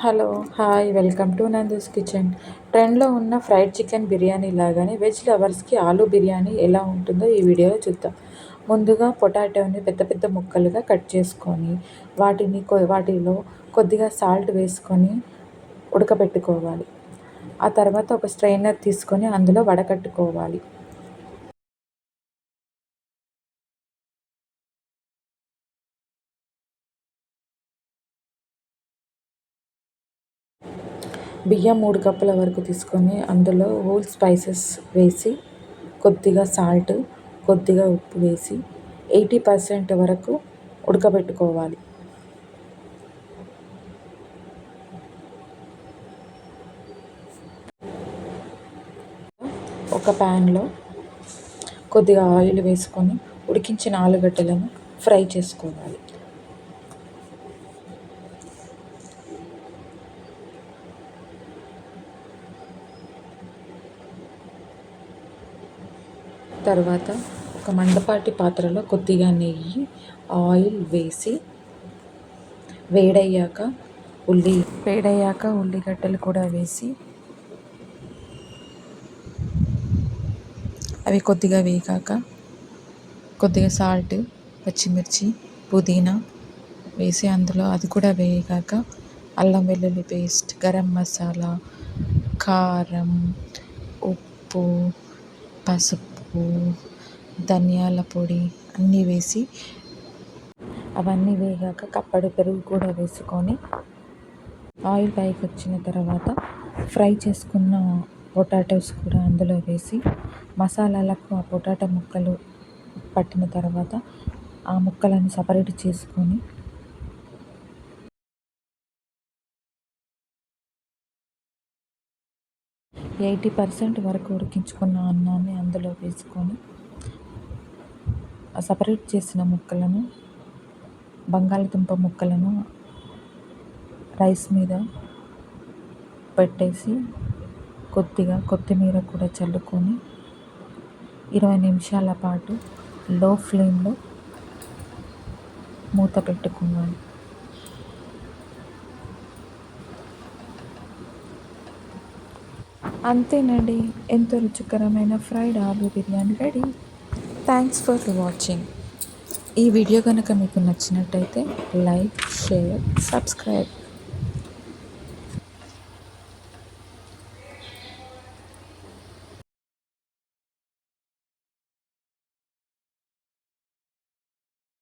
Hello, hi, welcome to Nandu's kitchen. ట్రెండ్లో ఉన్న fried chicken biryani లాగానే వెజ్ లవర్స్కి ఆలూ బిర్యానీ ఎలా ఉంటుందో ఈ వీడియోలో చూద్దాం. ముందుగా పొటాటోని పెద్ద పెద్ద ముక్కలుగా కట్ చేసుకొని వాటిలో కొద్దిగా సాల్ట్ వేసుకొని ఉడకబెట్టుకోవాలి. ఆ తర్వాత ఒక స్ట్రైనర్ తీసుకొని అందులో వడకట్టుకోవాలి. బియ్యం 3 కప్పుల వరకు తీసుకొని అందులో హోల్ స్పైసెస్ వేసి కొద్దిగా సాల్ట్, కొద్దిగా ఉప్పు వేసి 80% వరకు ఉడకబెట్టుకోవాలి. ఒక ప్యాన్లో కొద్దిగా ఆయిల్ వేసుకొని ఉడికించిన ఆలుగడ్డలను ఫ్రై చేసుకోవాలి. తర్వాత ఒక మందపాటి పాత్రలో కొద్దిగా నెయ్యి, ఆయిల్ వేసి వేడయ్యాక ఉల్లిగడ్డలు కూడా వేసి అవి కొద్దిగా వేగాక కొద్దిగా సాల్ట్, పచ్చిమిర్చి, పుదీనా వేసి అందులో అది కూడా వేగాక అల్లం వెల్లుల్లి పేస్ట్, గరం మసాలా, కారం, ఉప్పు, పసుపు, ధనియాల పొడి అన్నీ వేసి అవన్నీ వేగాక కప్పడు పెరుగు కూడా వేసుకొని ఆయిల్ పైకి వచ్చిన తర్వాత ఫ్రై చేసుకున్న పొటాటోస్ కూడా అందులో వేసి మసాలాలకు ఆ పొటాటో ముక్కలు పట్టిన తర్వాత ఆ ముక్కలను సపరేట్ చేసుకొని 80% వరకు ఉడికించుకున్న అన్నాన్ని అందులో వేసుకొని ఆ సపరేట్ చేసిన ముక్కలను, బంగాళదుంప ముక్కలను రైస్ మీద పెట్టేసి కొద్దిగా కొత్తిమీర కూడా చల్లుకొని 20 నిమిషాల పాటు లో ఫ్లేమ్లో మూత పెట్టుకోవాలి. అంతేనండి, ఎంతో రుచికరమైన fried aloo biryani ready. Thanks for watching. ఈ వీడియో కనుక మీకు నచ్చినట్టయితే లైక్, షేర్, సబ్స్క్రైబ్.